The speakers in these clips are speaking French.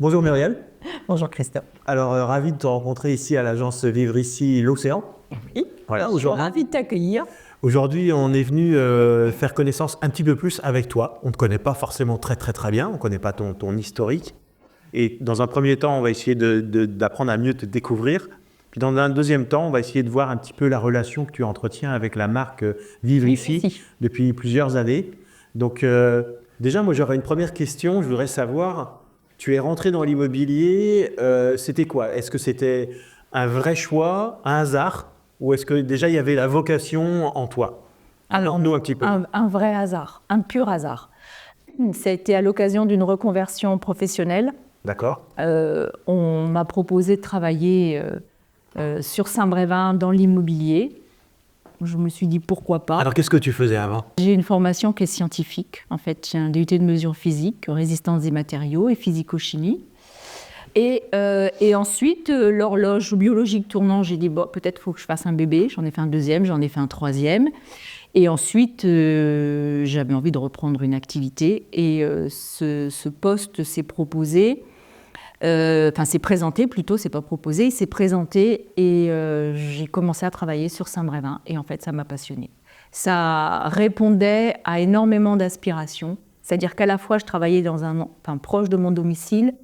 Bonjour Muriel. Bonjour Christophe. Alors, ravi de te rencontrer ici à l'agence Vivre ici l'Océan. Oui, Voilà, je suis ravie de t'accueillir. Aujourd'hui, on est venu faire connaissance un petit peu plus avec toi. On ne te connaît pas forcément très bien, on ne connaît pas ton historique. Et dans un premier temps, on va essayer d'apprendre à mieux te découvrir. Puis dans un deuxième temps, on va essayer de voir un petit peu la relation que tu entretiens avec la marque Vivre ici depuis plusieurs années. Donc déjà, moi j'aurais une première question. Je voudrais savoir, tu es rentré dans l'immobilier, c'était quoi? Est-ce que c'était un vrai choix, un hasard? Ou est-ce que déjà il y avait la vocation en toi? Alors, Nous un petit peu. un vrai hasard, un pur hasard. Ça a été à l'occasion d'une reconversion professionnelle. D'accord. On m'a proposé de travailler sur Saint-Brévin dans l'immobilier. Je me suis dit pourquoi pas. Alors qu'est-ce que tu faisais avant? J'ai une formation qui est scientifique. En fait, j'ai un DUT de mesure physique, résistance des matériaux et physico-chimie. Et ensuite, l'horloge biologique tournant, j'ai dit bon, peut-être faut que je fasse un bébé. J'en ai fait un deuxième, j'en ai fait un troisième. Et ensuite, j'avais envie de reprendre une activité. Et ce poste s'est proposé, s'est présenté plutôt, c'est pas proposé, il s'est présenté et j'ai commencé à travailler sur Saint-Brévin. Et en fait, ça m'a passionnée. Ça répondait à énormément d'aspirations. C'est-à-dire qu'à la fois, je travaillais proche de mon domicile,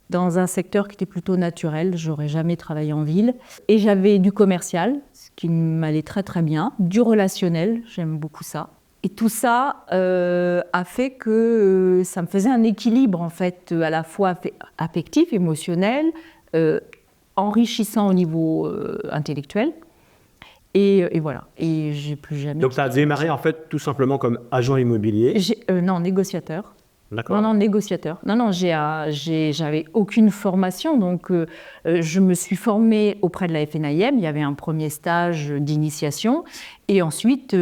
dans un secteur qui était plutôt naturel, j'aurais jamais travaillé en ville. Et j'avais du commercial, ce qui m'allait très bien, du relationnel, j'aime beaucoup ça. Et tout ça a fait que ça me faisait un équilibre en fait, à la fois affectif, émotionnel, enrichissant au niveau intellectuel. Et voilà, et j'ai plus jamais... Donc ça a démarré en fait tout simplement comme agent immobilier? Non, négociateur. D'accord. Non, négociateur. Non, j'avais aucune formation, donc je me suis formée auprès de la FNIM. Il y avait un premier stage d'initiation, et ensuite,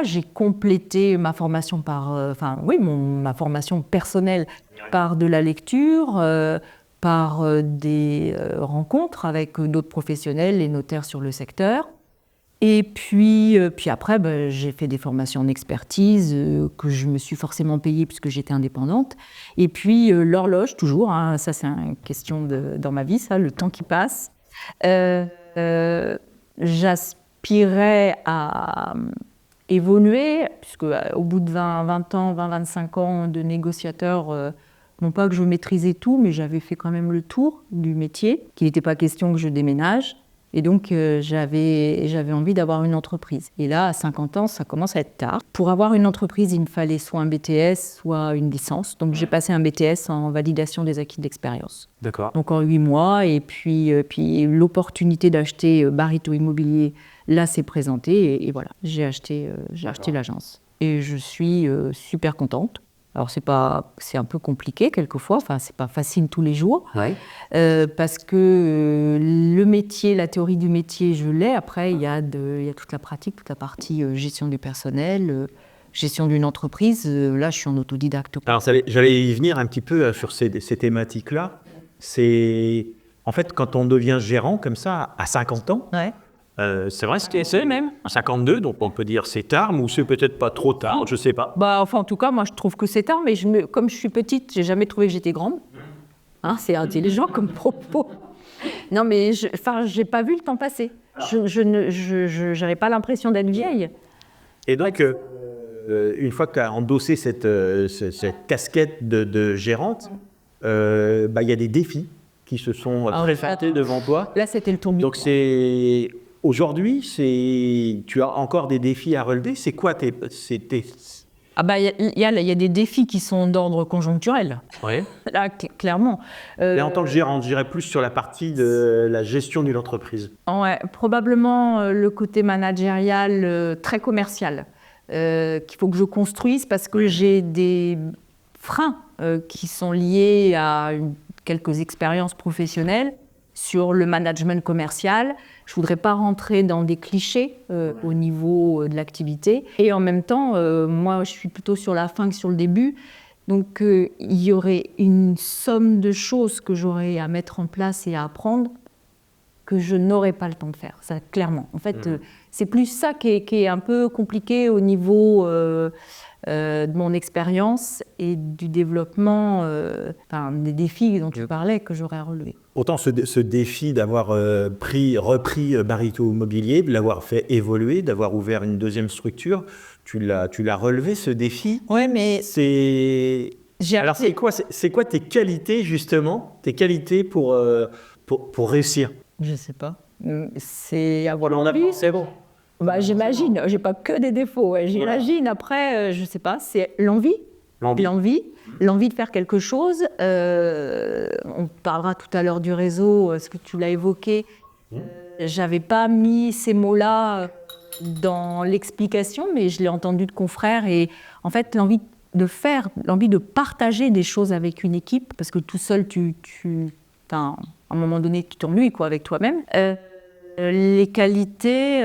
j'ai complété ma formation ma formation personnelle par de la lecture, par des rencontres avec d'autres professionnels, les notaires sur le secteur. Et puis après, j'ai fait des formations en expertise que je me suis forcément payée puisque j'étais indépendante. Et puis l'horloge, toujours, hein, ça c'est une question dans ma vie, ça, le temps qui passe. J'aspirais à évoluer, puisque au bout de 25 ans de négociateur, non pas que je maîtrisais tout, mais j'avais fait quand même le tour du métier, qu'il n'était pas question que je déménage. Et donc, j'avais envie d'avoir une entreprise. Et là, à 50 ans, ça commence à être tard. Pour avoir une entreprise, il me fallait soit un BTS, soit une licence. Donc, j'ai passé un BTS en validation des acquis de l'expérience. D'accord. Donc, en 8 mois. Et puis l'opportunité d'acheter Barito Immobilier, là, s'est présentée. Et voilà, j'ai acheté l'agence. Et je suis super contente. Alors, c'est un peu compliqué quelquefois, c'est pas facile tous les jours, parce que le métier, la théorie du métier, je l'ai. Après, il y a toute la pratique, toute la partie gestion du personnel, gestion d'une entreprise. Là, je suis en autodidacte. Alors, j'allais y venir un petit peu sur ces thématiques-là. C'est en fait quand on devient gérant comme ça à 50 ans. Ouais. C'est vrai, c'est même à 52, donc on peut dire c'est tard, ou c'est peut-être pas trop tard, je sais pas. En tout cas, moi je trouve que c'est tard, mais comme je suis petite, j'ai jamais trouvé que j'étais grande. Hein, c'est intelligent comme propos. Non, mais j'ai pas vu le temps passer. Je n'avais pas l'impression d'être vieille. Et donc, une fois que tu as endossé cette casquette de gérante, y a des défis qui se sont présentés devant toi. Là, c'était le tourbillon. Donc aujourd'hui, tu as encore des défis à relever. C'est quoi tes... Il y a des défis qui sont d'ordre conjoncturel. Oui. Là, clairement. Et en tant que gérante, je dirais plus sur la partie de la gestion d'une entreprise. Ouais, probablement le côté managérial très commercial qu'il faut que je construise parce que j'ai des freins qui sont liés à quelques expériences professionnelles sur le management commercial. Je ne voudrais pas rentrer dans des clichés au niveau de l'activité. Et en même temps, moi, je suis plutôt sur la fin que sur le début. Donc, il y aurait une somme de choses que j'aurais à mettre en place et à apprendre que je n'aurais pas le temps de faire, ça, clairement. En fait, C'est plus ça qui est un peu compliqué au niveau de mon expérience et du développement, des défis dont tu parlais que j'aurais relevés. Autant ce défi d'avoir repris Barito Immobilier, de l'avoir fait évoluer, d'avoir ouvert une deuxième structure, tu l'as relevé ce défi. Ouais, mais Alors c'est quoi tes qualités justement, tes qualités pour réussir? Je sais pas. C'est avoir l'envie. C'est bon. Bah, j'imagine, j'ai pas que des défauts. Ouais. J'imagine, après, je sais pas, c'est l'envie. L'envie de faire quelque chose. On parlera tout à l'heure du réseau, ce que tu l'as évoqué. J'avais pas mis ces mots-là dans l'explication, mais je l'ai entendu de confrères. Et en fait, l'envie de faire, l'envie de partager des choses avec une équipe, parce que tout seul, à un moment donné, tu t'ennuies avec toi-même. Les qualités,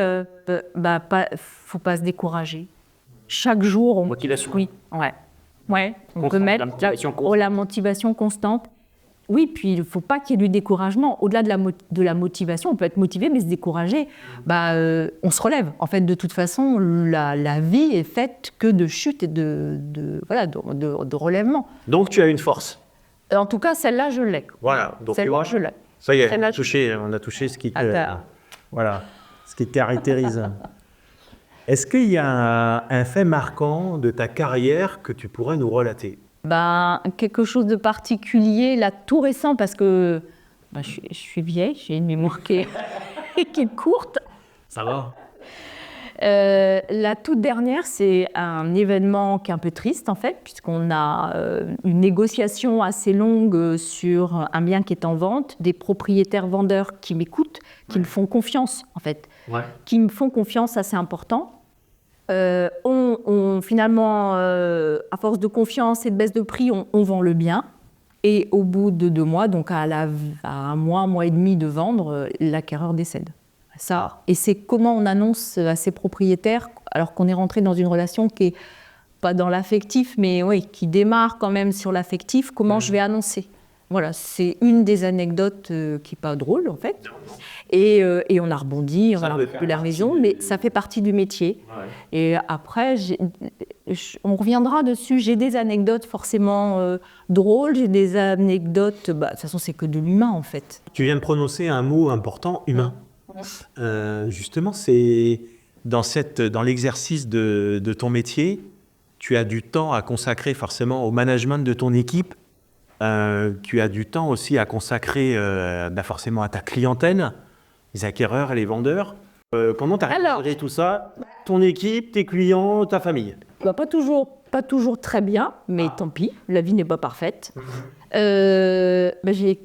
faut pas se décourager. Chaque jour, Motivation. Oui, ouais. On peut mettre la motivation constante. Oui, puis il ne faut pas qu'il y ait du découragement. Au-delà de la motivation, on peut être motivé, mais se décourager, on se relève. En fait, de toute façon, la vie est faite que de chutes et de relèvement. Donc tu as une force. En tout cas, celle-là, je l'ai. Voilà. Donc celle-là, je l'ai. Ça y est, on a touché ce qui te caractérise. Est-ce qu'il y a un fait marquant de ta carrière que tu pourrais nous relater? Quelque chose de particulier, là, tout récent, parce que je suis vieille, j'ai une mémoire qui est courte. Ça va. La toute dernière, c'est un événement qui est un peu triste, en fait, puisqu'on a une négociation assez longue sur un bien qui est en vente, des propriétaires vendeurs qui m'écoutent, qui me font confiance, en fait, qui me font confiance assez important. Finalement, à force de confiance et de baisse de prix, on vend le bien. Et au bout de 2 mois, donc à un mois et demi de vendre, l'acquéreur décède. Et c'est comment on annonce à ses propriétaires, alors qu'on est rentré dans une relation qui n'est pas dans l'affectif, mais qui démarre quand même sur l'affectif, comment je vais annoncer. Voilà, c'est une des anecdotes qui n'est pas drôle, en fait. Et on a rebondi, on a repris la maison, mais ça fait partie du métier. Ouais. Et après, on reviendra dessus. J'ai des anecdotes forcément drôles, j'ai des anecdotes... de toute façon, c'est que de l'humain, en fait. Tu viens de prononcer un mot important, humain. Justement, c'est dans l'exercice de ton métier, tu as du temps à consacrer forcément au management de ton équipe. Tu as du temps aussi à consacrer forcément à ta clientèle, les acquéreurs et les vendeurs. Comment tu as réglé tout ça? Ton équipe, tes clients, ta famille? Pas toujours très bien, mais tant pis, la vie n'est pas parfaite. J'ai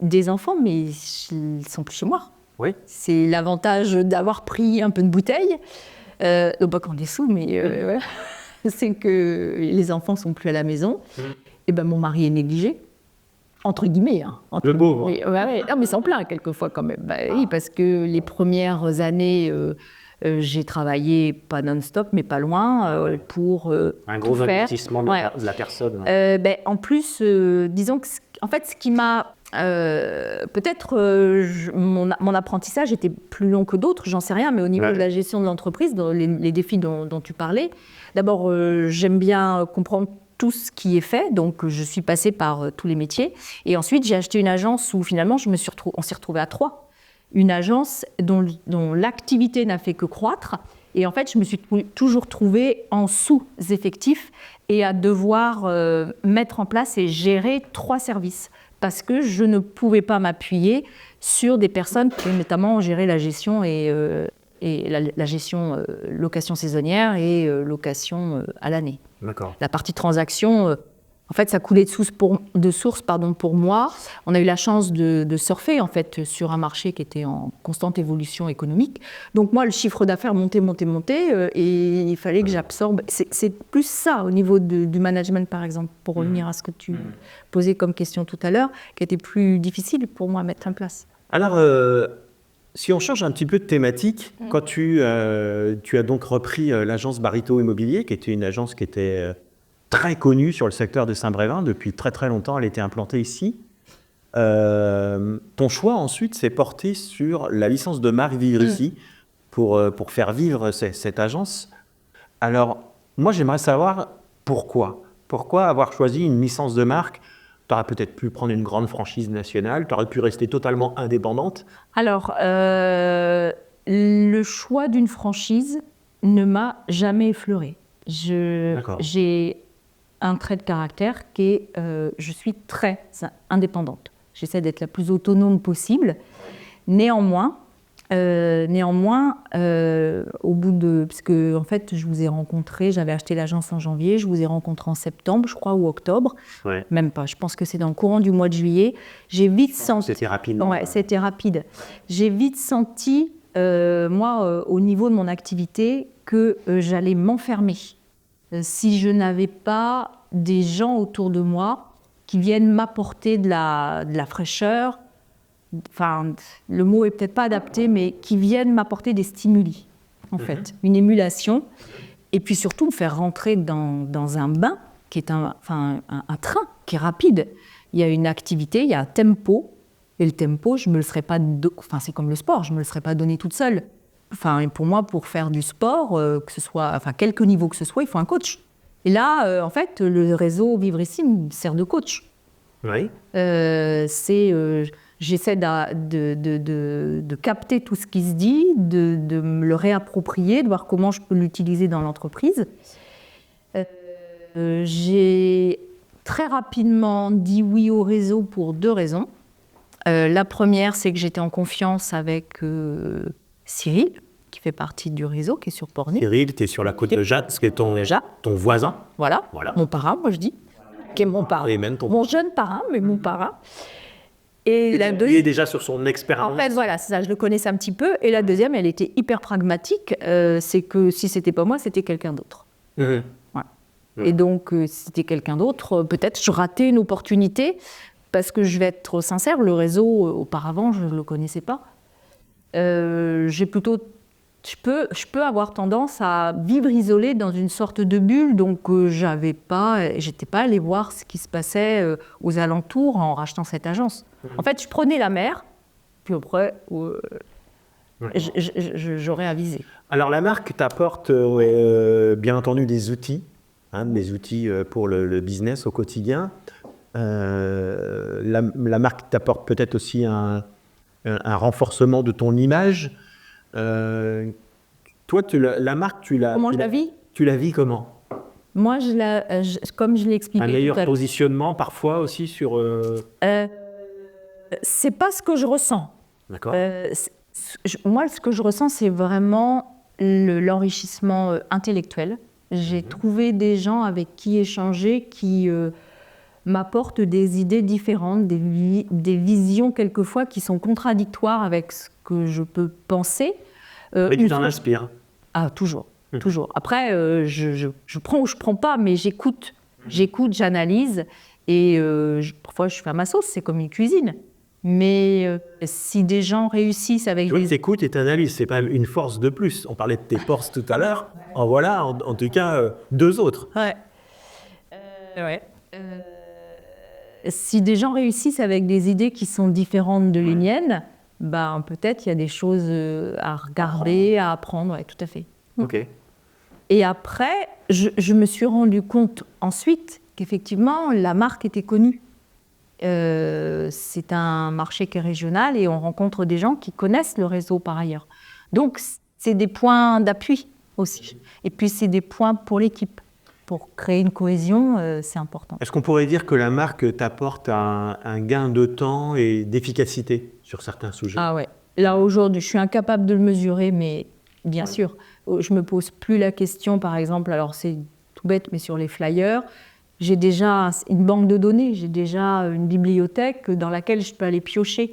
des enfants, mais ils sont plus chez moi. Oui. C'est l'avantage d'avoir pris un peu de bouteille. Non pas qu'on est sous, mais voilà. C'est que les enfants sont plus à la maison. Et mon mari est négligé. Entre guillemets. Le beau. Non, mais sans plein, quelquefois, quand même. Oui, parce que les premières années, j'ai travaillé, pas non-stop, mais pas loin, pour un gros investissement de la personne. En plus, disons que, en fait, ce qui m'a... mon apprentissage était plus long que d'autres, j'en sais rien, mais au niveau de la gestion de l'entreprise, dans les défis dont tu parlais, d'abord, j'aime bien comprendre tout ce qui est fait, donc je suis passée par tous les métiers. Et ensuite, j'ai acheté une agence où finalement, on s'est retrouvés à 3. Une agence dont l'activité n'a fait que croître. Et en fait, je me suis toujours trouvée en sous-effectif et à devoir mettre en place et gérer 3 services. Parce que je ne pouvais pas m'appuyer sur des personnes qui, notamment, ont géré la gestion et la gestion location saisonnière et location à l'année. D'accord. La partie transaction, en fait, ça coulait de source pour moi. On a eu la chance de surfer en fait sur un marché qui était en constante évolution économique. Donc moi, le chiffre d'affaires montait, et il fallait que j'absorbe. C'est plus ça au niveau du management, par exemple, pour revenir à ce que tu posais comme question tout à l'heure, qui était plus difficile pour moi à mettre en place. Alors, si on change un petit peu de thématique, quand tu as donc repris l'agence Barito Immobilier, qui était une agence qui était très connue sur le secteur de Saint-Brévin depuis très très longtemps, elle était implantée ici. Ton choix ensuite s'est porté sur la licence de marque Virissi pour faire vivre cette agence. Alors, moi, j'aimerais savoir pourquoi. Pourquoi avoir choisi une licence de marque? Tu aurais peut-être pu prendre une grande franchise nationale, tu aurais pu rester totalement indépendante. Alors, le choix d'une franchise ne m'a jamais effleuré. J'ai un trait de caractère qui est je suis très indépendante. J'essaie d'être la plus autonome possible. Néanmoins, au bout de... Parce que, en fait, je vous ai rencontré, j'avais acheté l'agence en janvier, je vous ai rencontré en septembre, je crois, ou octobre. Ouais. Même pas, je pense que c'est dans le courant du mois de juillet. J'ai vite senti... C'était rapide. Ouais, c'était rapide. J'ai vite senti, au niveau de mon activité, que j'allais m'enfermer. Si je n'avais pas des gens autour de moi qui viennent m'apporter de la fraîcheur, enfin, le mot est peut-être pas adapté, mais qui viennent m'apporter des stimuli, en fait, une émulation, et puis surtout me faire rentrer dans un bain qui est un train qui est rapide. Il y a une activité, il y a un tempo, et le tempo, je me le serais pas, c'est comme le sport, je me le serais pas donné toute seule. Enfin, pour moi, pour faire du sport, que ce soit, quelque niveau que ce soit, il faut un coach. Et là, en fait, le réseau Vivre Ici me sert de coach. Oui. J'essaie de capter tout ce qui se dit, de me le réapproprier, de voir comment je peux l'utiliser dans l'entreprise. J'ai très rapidement dit oui au réseau pour 2 raisons. La première, c'est que j'étais en confiance avec Cyril, qui fait partie du réseau, qui est sur Pornic. Cyril, tu es sur la côte de Jade, ce qui est ton voisin. Voilà, mon parrain, moi je dis, qui est mon parrain. Et même mon jeune parrain, mais mon parrain. Et il est déjà sur son expérience. En fait, voilà, c'est ça, je le connaissais un petit peu. Et la deuxième, elle était hyper pragmatique. C'est que si c'était pas moi, c'était quelqu'un d'autre. Mmh. Voilà. Et donc, si c'était quelqu'un d'autre, peut-être je ratais une opportunité. Parce que je vais être sincère, le réseau, auparavant, je ne le connaissais pas. Je peux avoir tendance à vivre isolée dans une sorte de bulle, donc j'étais pas allée voir ce qui se passait aux alentours en rachetant cette agence. En fait, je prenais la mer, puis après, j'aurais avisé. Alors la marque t'apporte bien entendu des outils pour le business au quotidien. La marque t'apporte peut-être aussi un renforcement de ton image. Toi, la marque, tu la... Comment je la vis ? Tu la vis comment ? Moi, comme je l'ai expliqué un meilleur positionnement parfois aussi sur... c'est pas ce que je ressens. D'accord. Moi, ce que je ressens, c'est vraiment l'enrichissement intellectuel. J'ai trouvé des gens avec qui échanger qui m'apportent des idées différentes, des visions quelquefois qui sont contradictoires avec ce que je peux penser. Mais tu t'en inspires ? Ah, toujours. Toujours. Après, je prends ou je prends pas, mais j'écoute, j'analyse et parfois je fais à ma sauce, c'est comme une cuisine. Mais si des gens réussissent avec des... T'écoutes et t'analyses, c'est pas une force de plus. On parlait de tes forces tout à l'heure. En voilà, en tout cas, 2 autres. Ouais. Si des gens réussissent avec des idées qui sont différentes de les miennes, ben, peut-être il y a des choses à regarder, à apprendre, ouais, tout à fait. Ok. Et après, je me suis rendu compte ensuite qu'effectivement, la marque était connue. C'est un marché qui est régional et on rencontre des gens qui connaissent le réseau par ailleurs. Donc, c'est des points d'appui aussi. Et puis, c'est des points pour l'équipe. Pour créer une cohésion, c'est important. Est-ce qu'on pourrait dire que la marque t'apporte un gain de temps et d'efficacité sur certains sujets ? Ah ouais. Là, aujourd'hui, je suis incapable de le mesurer, mais bien sûr. Je ne me pose plus la question, par exemple, alors c'est tout bête, mais sur les flyers, j'ai déjà une banque de données, j'ai déjà une bibliothèque dans laquelle je peux aller piocher.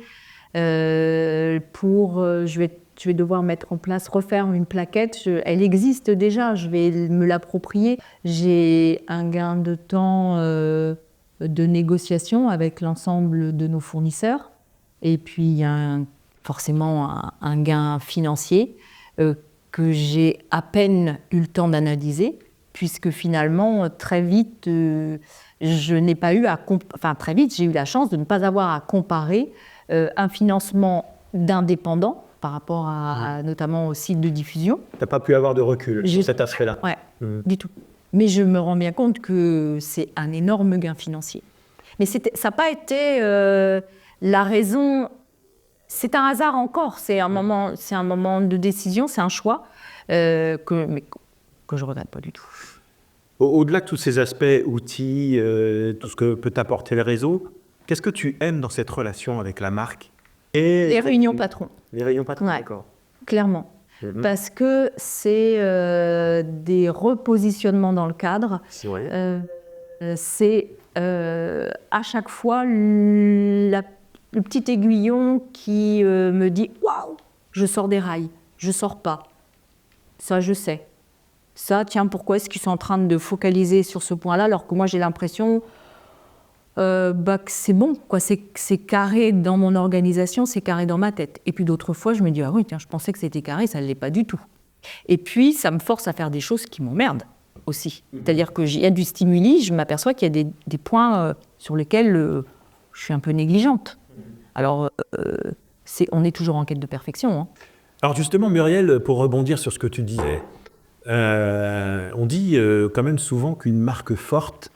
Je vais devoir mettre en place, refaire une plaquette. Elle existe déjà, je vais me l'approprier. J'ai un gain de temps de négociation avec l'ensemble de nos fournisseurs. Et puis, il y a forcément un gain financier que j'ai à peine eu le temps d'analyser, puisque finalement, très vite, j'ai eu la chance de ne pas avoir à comparer un financement d'indépendants par rapport notamment au site de diffusion. Tu n'as pas pu avoir de recul sur cet aspect-là. Ouais, du tout. Mais je me rends bien compte que c'est un énorme gain financier. Mais ça n'a pas été la raison. C'est un hasard encore. C'est un moment de décision, c'est un choix que je ne regrette pas du tout. Au-delà de tous ces aspects, outils, tout ce que peut t'apporter le réseau, qu'est-ce que tu aimes dans cette relation avec la marque et Les réunions patrons. Les réunions patrons, Ouais, d'accord. Clairement. Parce que c'est des repositionnements dans le cadre. C'est vrai. C'est à chaque fois le petit aiguillon qui me dit « Waouh, je sors des rails, je sors pas. Ça, je sais. Ça, tiens, pourquoi est-ce qu'ils sont en train de focaliser sur ce point-là alors que moi, j'ai l'impression que c'est bon, quoi. C'est carré dans mon organisation, c'est carré dans ma tête. Et puis d'autres fois, je me dis « Ah oui, tiens, je pensais que c'était carré, ça ne l'est pas du tout. » Et puis, ça me force à faire des choses qui m'emmerdent aussi. C'est-à-dire qu'il y a du stimuli, je m'aperçois qu'il y a des points sur lesquels je suis un peu négligente. Alors, on est toujours en quête de perfection. Hein. Alors justement, Muriel, pour rebondir sur ce que tu disais, on dit quand même souvent qu'une marque forte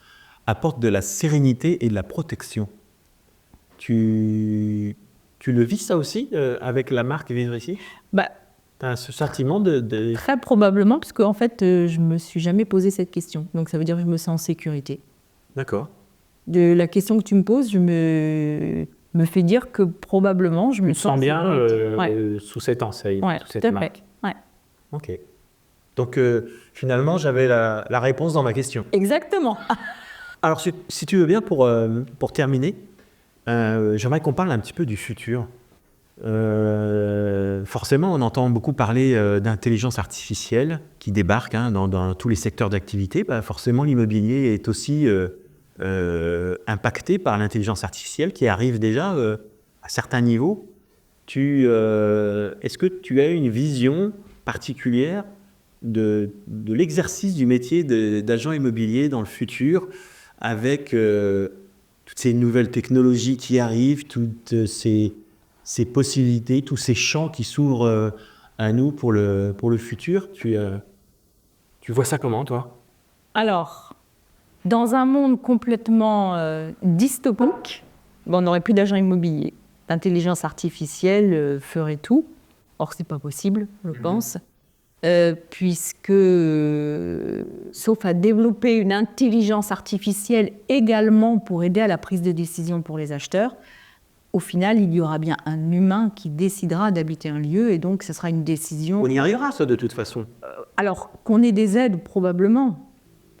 apporte de la sérénité et de la protection. Tu le vis ça aussi avec la marque Vivre ici ? Tu as ce sentiment de... Très probablement, parce qu'en fait, je ne me suis jamais posé cette question. Donc ça veut dire que je me sens en sécurité. D'accord. De la question que tu me poses, je me fais dire que probablement je me sens bien sous cette enseigne, sous cette marque. Ouais. Ok. Donc finalement, j'avais la réponse dans ma question. Exactement. Alors si tu veux bien, pour terminer, j'aimerais qu'on parle un petit peu du futur. Forcément, on entend beaucoup parler d'intelligence artificielle qui débarque dans tous les secteurs d'activité. Forcément, l'immobilier est aussi impacté par l'intelligence artificielle qui arrive déjà à certains niveaux. Est-ce que tu as une vision particulière de l'exercice du métier d'agent immobilier dans le futur avec toutes ces nouvelles technologies qui arrivent, toutes ces possibilités, tous ces champs qui s'ouvrent à nous pour le futur. Tu vois ça comment, toi ? Alors, dans un monde complètement dystopique, on n'aurait plus d'agents immobiliers. L'intelligence artificielle ferait tout. Or, ce n'est pas possible, je pense, puisque, sauf à développer une intelligence artificielle également pour aider à la prise de décision pour les acheteurs, au final, il y aura bien un humain qui décidera d'habiter un lieu et donc ce sera une décision... On y arrivera, ça, de toute façon. Alors, qu'on ait des aides, probablement.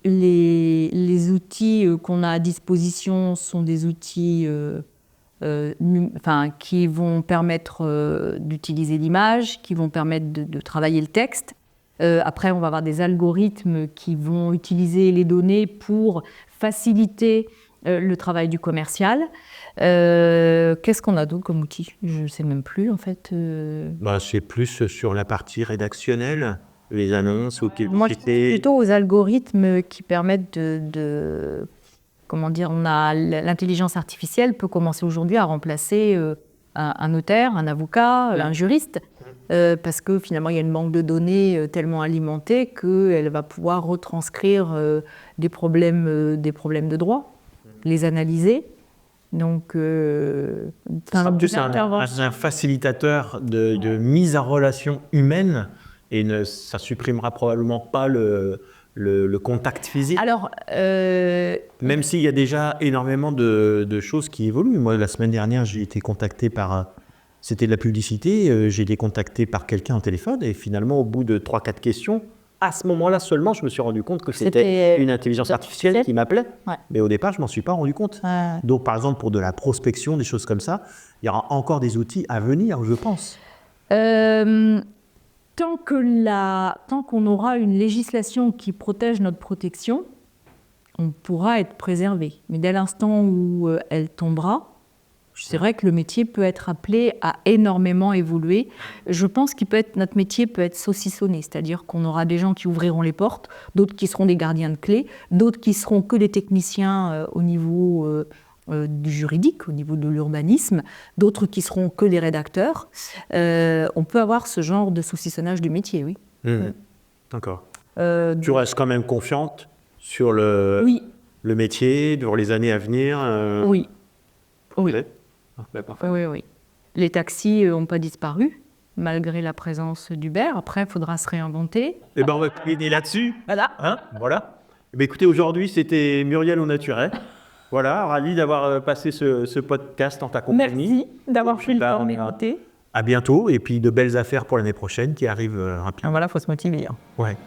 Les outils qu'on a à disposition sont des outils qui vont permettre d'utiliser l'image, qui vont permettre de travailler le texte. Après, on va avoir des algorithmes qui vont utiliser les données pour faciliter le travail du commercial. Qu'est-ce qu'on a d'autre comme outil ? Je ne sais même plus, en fait. C'est plus sur la partie rédactionnelle, les annonces ou Moi, je pense plutôt aux algorithmes qui permettent comment dire, l'intelligence artificielle peut commencer aujourd'hui à remplacer un notaire, un avocat, un juriste, parce que finalement, il y a une banque de données tellement alimentée qu'elle va pouvoir retranscrire des problèmes de droit, les analyser. Donc, c'est un facilitateur de mise en relation humaine et ça ne supprimera probablement pas le contact physique. Alors, même s'il y a déjà énormément de choses qui évoluent. Moi, la semaine dernière, j'ai été contacté c'était de la publicité, j'ai été contacté par quelqu'un au téléphone et finalement, au bout de 3-4 questions, à ce moment-là seulement, je me suis rendu compte que c'était une intelligence artificielle qui m'appelait. Ouais. Mais au départ, je ne m'en suis pas rendu compte. Ouais. Donc, par exemple, pour de la prospection, des choses comme ça, il y aura encore des outils à venir, je pense. Tant qu'on aura une législation qui protège notre protection, on pourra être préservé. Mais dès l'instant où elle tombera, c'est vrai que le métier peut être appelé à énormément évoluer. Je pense que notre métier peut être saucissonné, c'est-à-dire qu'on aura des gens qui ouvriront les portes, d'autres qui seront des gardiens de clés, d'autres qui seront que des techniciens au niveau du juridique, au niveau de l'urbanisme, d'autres qui seront que les rédacteurs. On peut avoir ce genre de saucissonnage du métier, oui. D'accord. Tu restes quand même confiante sur le métier, sur les années à venir Oui. Oui. Parfait. Oui. Les taxis n'ont pas disparu, malgré la présence d'Uber. Après, il faudra se réinventer. Eh ben, on va terminer là-dessus. Voilà. Voilà. Eh ben, écoutez, aujourd'hui, c'était Muriel au naturel. Voilà, ravi d'avoir passé ce podcast en ta compagnie. Merci d'avoir pris le temps d'écouter. À bientôt, et puis de belles affaires pour l'année prochaine qui arrivent rapidement. Voilà, il faut se motiver. Ouais.